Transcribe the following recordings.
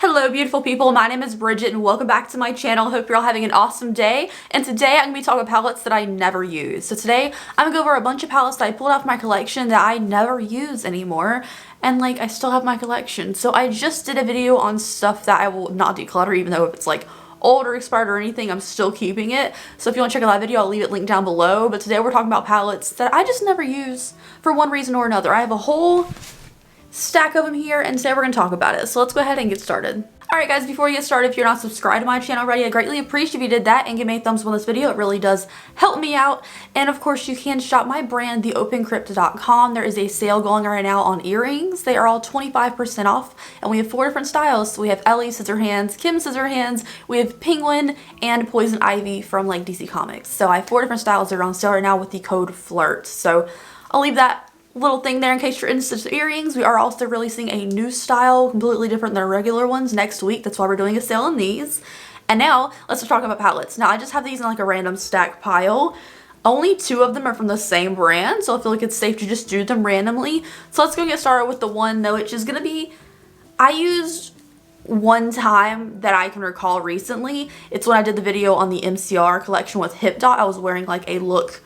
Hello beautiful people, my name is Bridget and welcome back to my channel. Hope you're all having an awesome day. And today I'm going to be talking about palettes that I never use. So today I'm going to go over a bunch of palettes that I pulled off my collection that I never use anymore. And like I still have my collection. So I just did a video on stuff that I will not declutter, even though if it's like old or expired or anything, I'm still keeping it. So if you want to check out that video, I'll leave it linked down below. But today we're talking about palettes that I just never use for one reason or another. I have a whole stack of them here and today we're going to talk about it. So let's go ahead and get started. Alright guys, before we get started, if you're not subscribed to my channel already, I greatly appreciate if you did that and give me a thumbs up on this video. It really does help me out. And of course you can shop my brand, theopencrypt.com. There is a sale going right now on earrings. They are all 25% off and we have 4 different styles. So we have Ellie Scissorhands, Kim Scissorhands, we have Penguin, and Poison Ivy from like DC Comics. So I have 4 different styles that are on sale right now with the code FLIRT. So I'll leave that little thing there in case you're into earrings. We are also releasing a new style, completely different than our regular ones, next week. That's why we're doing a sale on these. And now let's talk about palettes. Now I just have these in like a random stack pile. Only 2 of them are from the same brand, so I feel like it's safe to just do them randomly. So let's go get started with the one though, which is gonna be, I used one time that I can recall recently. It's when I did the video on the MCR collection with Hip Dot. I was wearing like a look,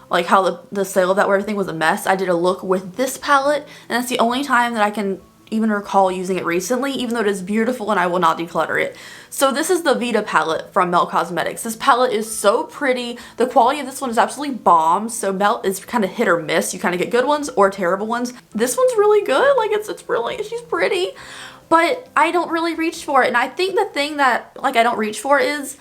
like how the sale of that where everything was a mess. I did a look with this palette and that's the only time that I can even recall using it recently, even though it is beautiful and I will not declutter it. So this is the Vita palette from Melt Cosmetics. This palette is so pretty. The quality of this one is absolutely bomb. So Melt is kind of hit or miss. You kind of get good ones or terrible ones. This one's really good. Like it's really, she's pretty, but I don't really reach for it. And I think the thing that like I don't reach for is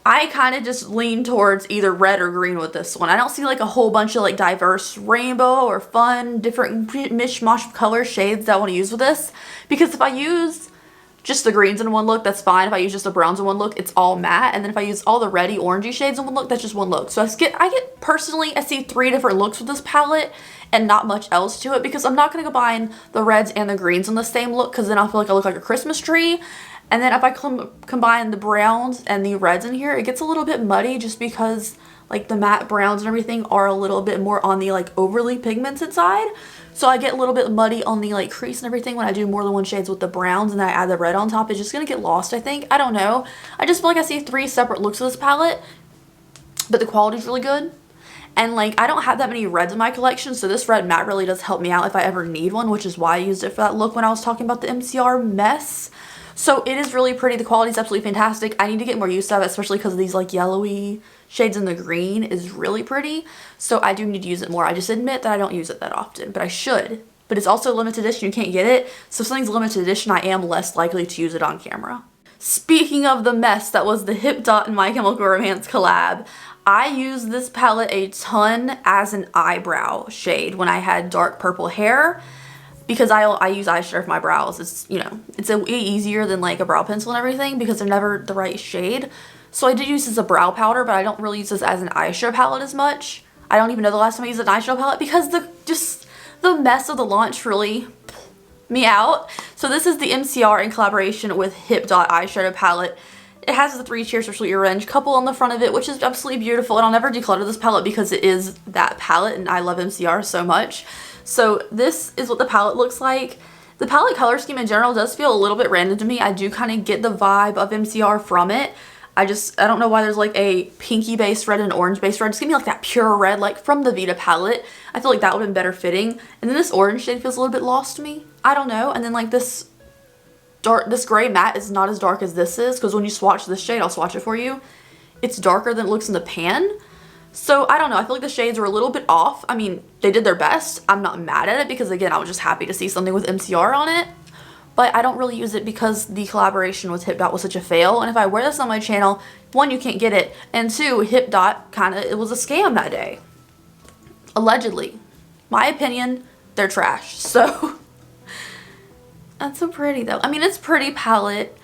I kind of just lean towards either red or green with this one. I don't see like a whole bunch of like diverse rainbow or fun different mishmash of color shades that I want to use with this, because if I use just the greens in one look, that's fine. If I use just the browns in one look, it's all matte. And then if I use all the reddy orangey shades in one look, that's just one look. So I get personally, I see 3 different looks with this palette and not much else to it, because I'm not going to combine the reds and the greens in the same look, because then I feel like I look like a Christmas tree. And then if I combine the browns and the reds in here, it gets a little bit muddy just because like the matte browns and everything are a little bit more on the like overly pigmented side. So I get a little bit muddy on the like crease and everything when I do more than one shades with the browns and then I add the red on top. It's just going to get lost, I think. I don't know. I just feel like I see 3 separate looks of this palette, but the quality is really good. And like I don't have that many reds in my collection, so this red matte really does help me out if I ever need one, which is why I used it for that look when I was talking about the MCR mess. So it is really pretty. The quality is absolutely fantastic. I need to get more use of it, especially because of these like yellowy shades in the green is really pretty. So I do need to use it more. I just admit that I don't use it that often, but I should. But it's also limited edition. You can't get it. So if something's limited edition, I am less likely to use it on camera. Speaking of the mess that was the Hip Dot and My Chemical Romance collab, I used this palette a ton as an eyebrow shade when I had dark purple hair, because I use eyeshadow for my brows. It's, you know, it's way easier than like a brow pencil and everything because they're never the right shade. So I did use this as a brow powder, but I don't really use this as an eyeshadow palette as much. I don't even know the last time I used an eyeshadow palette because the mess of the launch really me out. So this is the MCR in collaboration with Hip Dot eyeshadow palette. It has the 3 Cheers for Sweet Revenge couple on the front of it, which is absolutely beautiful. And I'll never declutter this palette because it is that palette and I love MCR so much. So this is what the palette looks like. The palette color scheme in general does feel a little bit random to me. I do kind of get the vibe of MCR from it. I don't know why there's like a pinky based red and an orange based red. Just give me like that pure red like from the Vita palette. I feel like that would have been better fitting. And then this orange shade feels a little bit lost to me. I don't know. And then like this gray matte is not as dark as this is, because when you swatch this shade, I'll swatch it for you, it's darker than it looks in the pan. So I don't know, I feel like the shades were a little bit off. I mean, they did their best. I'm not mad at it because again, I was just happy to see something with MCR on it. But I don't really use it because the collaboration with Hip Dot was such a fail. And if I wear this on my channel, 1, you can't get it. And 2, Hip Dot it was a scam that day. Allegedly. My opinion, they're trash. So that's so pretty though. I mean, it's pretty palette,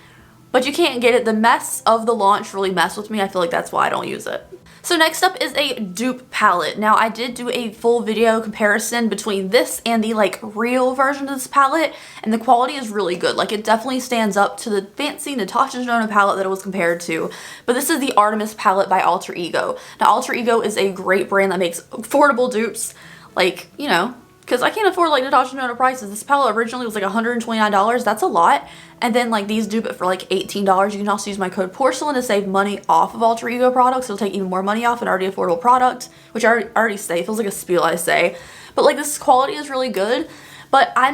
but you can't get it. The mess of the launch really messed with me. I feel like that's why I don't use it. So next up is a dupe palette. Now I did do a full video comparison between this and the like real version of this palette, and the quality is really good. Like it definitely stands up to the fancy Natasha Denona palette that it was compared to. But this is the Artemis palette by Alter Ego. Now Alter Ego is a great brand that makes affordable dupes, like, you know, because I can't afford like Natasha Denona prices. This palette originally was like $129. That's a lot. And then like these dupe it for like $18. You can also use my code Porcelain to save money off of Alter Ego products. It'll take even more money off an already affordable product, which I already say, feels like a spiel I say. But like this quality is really good. But I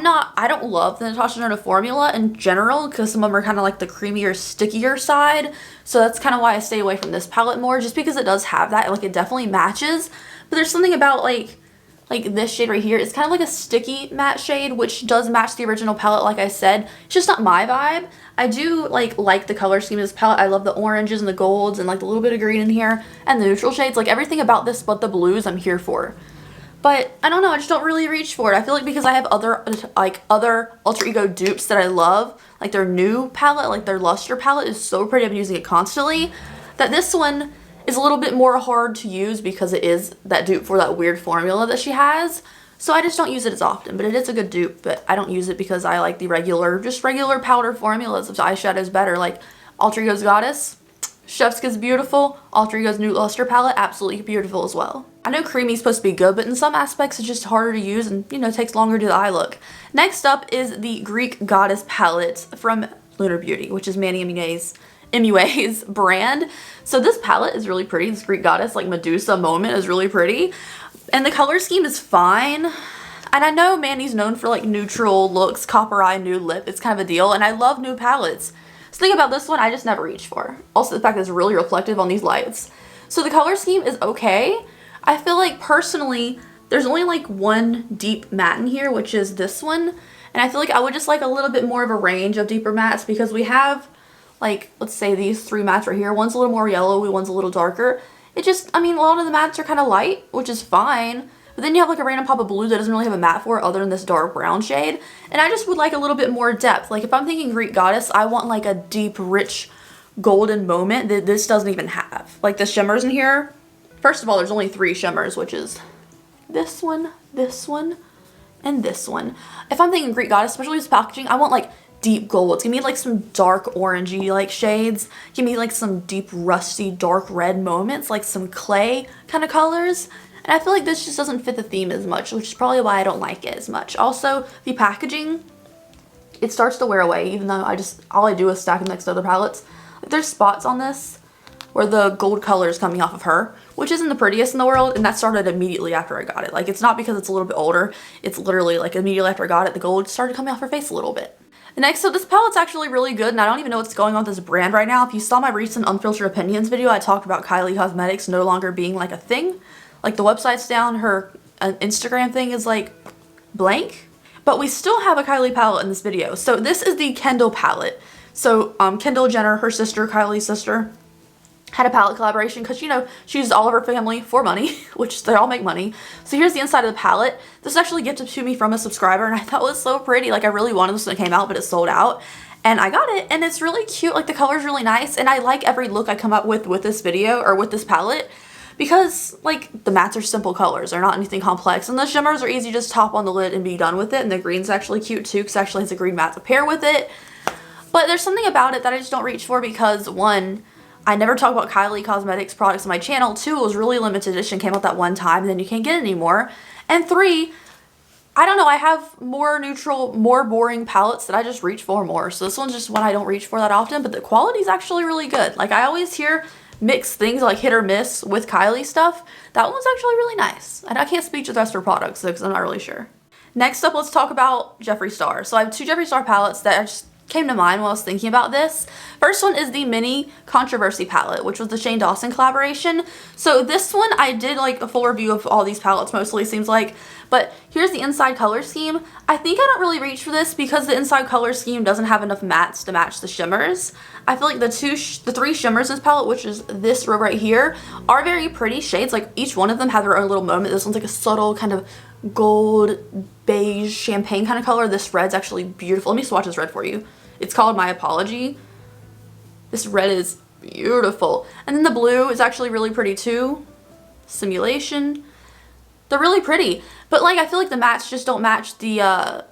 don't love the Natasha Denona formula in general because some of them are kind of like the creamier, stickier side. So that's kind of why I stay away from this palette more, just because it does have that. Like it definitely matches. But there's something about like this shade right here. It's kind of like a sticky matte shade, which does match the original palette, like I said. It's just not my vibe. I do like the color scheme of this palette. I love the oranges and the golds and like the little bit of green in here and the neutral shades. Like everything about this but the blues I'm here for. But I don't know, I just don't really reach for it. I feel like because I have other Alter Ego dupes that I love, like their new palette, like their Luster palette is so pretty, I've been using it constantly, that this one is a little bit more hard to use because it is that dupe for that weird formula that she has. So I just don't use it as often, but it is a good dupe, but I don't use it because I like the regular powder formulas of eyeshadows better, like Alter Ego's Goddess. Chef's Kiss beautiful. Alter Ego's new Luster palette, absolutely beautiful as well. I know creamy is supposed to be good, but in some aspects it's just harder to use and, you know, takes longer to do the eye look. Next up is the Greek Goddess palette from Lunar Beauty, which is Manny MUA's brand. So this palette is really pretty. This Greek Goddess, like Medusa moment, is really pretty. And the color scheme is fine. And I know Manny's known for like neutral looks, copper eye, nude lip. It's kind of a deal. And I love nude palettes. So the thing about this one, I just never reach for. Also the fact that it's really reflective on these lights. So the color scheme is okay. I feel like personally, there's only like one deep matte in here, which is this one. And I feel like I would just like a little bit more of a range of deeper mattes because we have like, let's say these three mattes right here. One's a little more yellowy, one's a little darker. It just, I mean, a lot of the mattes are kind of light, which is fine. But then you have like a random pop of blue that doesn't really have a matte for it other than this dark brown shade. And I just would like a little bit more depth. Like if I'm thinking Greek Goddess, I want like a deep, rich, golden moment that this doesn't even have. Like the shimmers in here. First of all, there's only 3 shimmers, which is this one, and this one. If I'm thinking Greek Goddess, especially with packaging, I want like deep golds. Give me like some dark orangey like shades. Give me like some deep rusty dark red moments, like some clay kind of colors. And I feel like this just doesn't fit the theme as much, which is probably why I don't like it as much. Also, the packaging, it starts to wear away, even though all I do is stack them next to other palettes. Like there's spots on this where the gold color is coming off of her, which isn't the prettiest in the world, and that started immediately after I got it. Like it's not because it's a little bit older, it's literally like immediately after I got it, the gold started coming off her face a little bit. Next, so this palette's actually really good, and I don't even know what's going on with this brand right now. If you saw my recent Unfiltered Opinions video, I talked about Kylie Cosmetics no longer being like a thing. Like the website's down, her Instagram thing is like blank. But we still have a Kylie palette in this video. So this is the Kendall palette. So Kendall Jenner, her sister, Kylie's sister, had a palette collaboration because, you know, she used all of her family for money, which they all make money. So here's the inside of the palette. This was actually gifted to me from a subscriber, and I thought it was so pretty. Like I really wanted this when it came out, but it sold out. And I got it, and it's really cute. Like the color's really nice, and I like every look I come up with this video or with this palette. Because, like, the mattes are simple colors. They're not anything complex. And the shimmers are easy to just top on the lid and be done with it. And the green's actually cute, too, because it actually has a green matte to pair with it. But there's something about it that I just don't reach for because, 1, I never talk about Kylie Cosmetics products on my channel. 2, it was really limited edition, came out that one time, and then you can't get it anymore. And 3, I don't know, I have more neutral, more boring palettes that I just reach for more. So this one's just one I don't reach for that often, but the quality's actually really good. Like, I always hear mixed things like hit or miss with Kylie stuff. That one's actually really nice. And I can't speak to the rest of her products because I'm not really sure. Next up, let's talk about Jeffree Star. So I have 2 Jeffree Star palettes that just came to mind while I was thinking about this. First one is the Mini Controversy palette, which was the Shane Dawson collaboration. So this one, I did like a full review of all these palettes mostly, seems like. But here's the inside color scheme. I think I don't really reach for this because the inside color scheme doesn't have enough mattes to match the shimmers. I feel like the 3 shimmers in this palette, which is this row right here, are very pretty shades. Like each one of them have their own little moment. This one's like a subtle kind of gold, beige, champagne kind of color. This red's actually beautiful. Let me swatch this red for you. It's called My Apology. This red is beautiful. And then the blue is actually really pretty too. Simulation. They're really pretty. But like I feel like the mattes just don't match the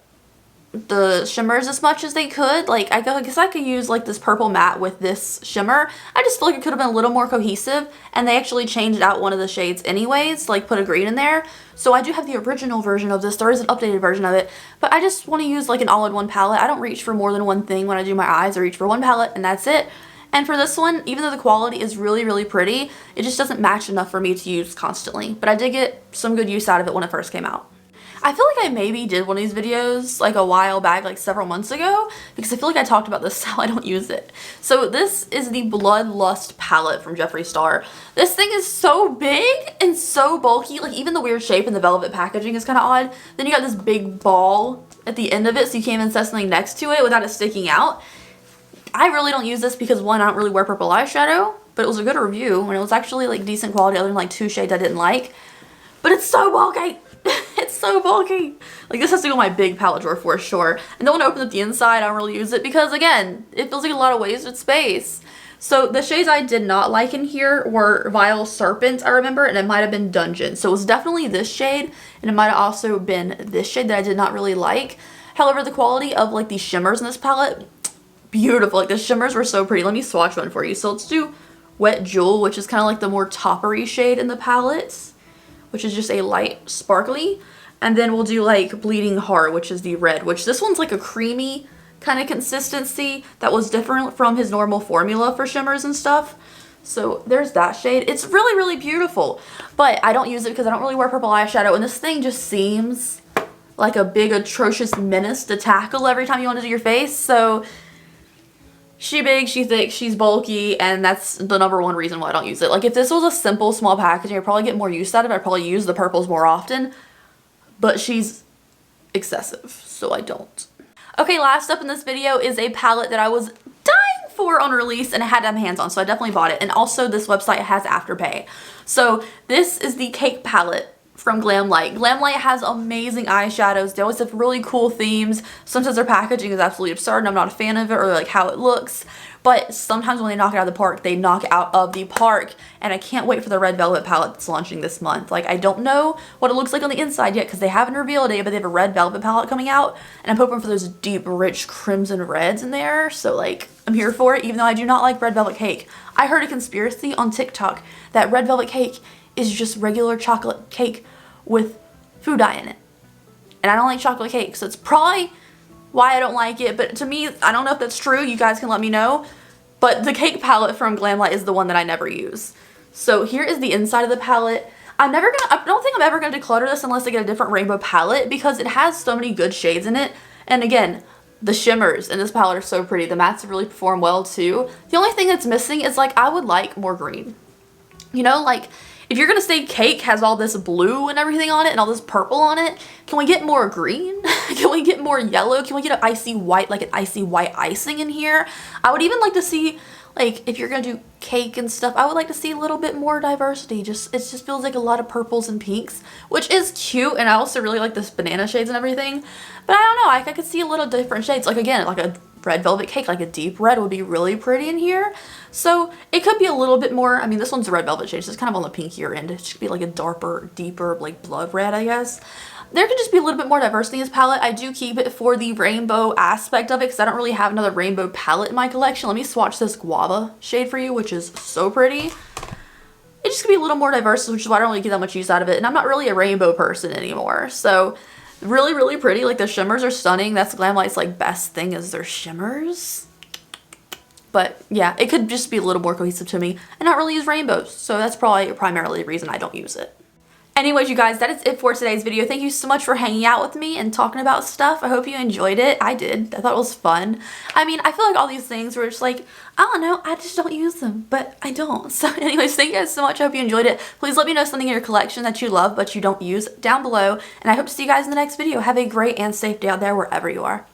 the shimmers as much as they could. Like, I guess I could use like this purple matte with this shimmer. I just feel like it could have been a little more cohesive, and they actually changed out one of the shades anyways, like put a green in there. So I do have the original version of this. There is an updated version of it, but I just want to use like an all-in-one palette. I don't reach for more than one thing when I do my eyes. I reach for one palette and that's it. And for this one, even though the quality is really, really pretty, it just doesn't match enough for me to use constantly. But I did get some good use out of it when it first came out. I feel like I maybe did one of these videos like a while back, like several months ago, because I feel like I talked about this how I don't use it. So this is the Bloodlust palette from Jeffree Star. This thing is so big and so bulky, like even the weird shape and the velvet packaging is kind of odd. Then you got this big ball at the end of it, so you can't even set something next to it without it sticking out. I really don't use this because, one, I don't really wear purple eyeshadow, but it was a good review and it was actually like decent quality other than like 2 shades I didn't like. But it's so bulky. It's so bulky. Like, this has to go in my big palette drawer for sure. And then when I open up the inside, I don't really use it because, again, it feels like a lot of wasted space. So the shades I did not like in here were Vile Serpent, I remember, and it might have been Dungeon. So it was definitely this shade, and it might have also been this shade that I did not really like. However, the quality of like these shimmers in this palette, beautiful. Like, the shimmers were so pretty. Let me swatch one for you. So let's do Wet Jewel, which is kind of like the more toppery shade in the palette, which is just a light sparkly. And then we'll do like Bleeding Heart, which is the red, which this one's like a creamy kind of consistency that was different from his normal formula for shimmers and stuff. So there's that shade. It's really, really beautiful, but I don't use it because I don't really wear purple eyeshadow, and this thing just seems like a big atrocious menace to tackle every time you want to do your face. So she big, she thick, she's bulky, and that's the #1 reason why I don't use it. Like, if this was a simple small packaging, I'd probably get more use out of it. I'd probably use the purples more often, but she's excessive, so I don't. Okay, last up in this video is a palette that I was dying for on release and I had to have my hands on, so I definitely bought it. And also this website has Afterpay. So this is the Cake palette from Glamlight. Glamlight has amazing eyeshadows. They always have really cool themes. Sometimes their packaging is absolutely absurd and I'm not a fan of it, or like how it looks. But sometimes when they knock it out of the park, they knock out of the park. And I can't wait for the Red Velvet palette that's launching this month. Like, I don't know what it looks like on the inside yet because they haven't revealed it, but they have a Red Velvet palette coming out. And I'm hoping for those deep, rich crimson reds in there. So like, I'm here for it, even though I do not like Red Velvet cake. I heard a conspiracy on TikTok that Red Velvet cake is just regular chocolate cake with food dye in it. And I don't like chocolate cake, so it's probably why I don't like it. But to me, I don't know if that's true. You guys can let me know. But the Cake palette from Glamlight is the one that I never use. So here is the inside of the palette. I don't think I'm ever gonna declutter this unless I get a different rainbow palette because it has so many good shades in it. And again, the shimmers in this palette are so pretty. The mattes really perform well too. The only thing that's missing is, like, I would like more green. You know, like, if you're gonna say Cake has all this blue and everything on it and all this purple on it, can we get more green? Can we get more yellow? Can we get an icy white, like an icy white icing in here? I would even like to see, like, if you're gonna do Cake and stuff, I would like to see a little bit more diversity. It just feels like a lot of purples and pinks, which is cute, and I also really like this banana shades and everything. But I don't know, I could see a little different shades. Like, again, like a Red Velvet Cake, like a deep red would be really pretty in here. So it could be a little bit more, I mean, this one's a Red Velvet shade, so it's kind of on the pinkier end. It should be like a darker, deeper, like blood red, I guess. There could just be a little bit more diversity in this palette. I do keep it for the rainbow aspect of it because I don't really have another rainbow palette in my collection. Let me swatch this Guava shade for you, which is so pretty. It just could be a little more diverse, which is why I don't really get that much use out of it. And I'm not really a rainbow person anymore. So really, really pretty. Like, the shimmers are stunning. That's Glamlight's like best thing is their shimmers. But yeah, it could just be a little more cohesive to me and not really use rainbows. So that's probably primarily the reason I don't use it. Anyways, you guys, that is it for today's video. Thank you so much for hanging out with me and talking about stuff. I hope you enjoyed it. I did. I thought it was fun. I mean, I feel like all these things were just like, I don't know, I just don't use them, but I don't. So anyways, thank you guys so much. I hope you enjoyed it. Please let me know something in your collection that you love but you don't use down below. And I hope to see you guys in the next video. Have a great and safe day out there wherever you are.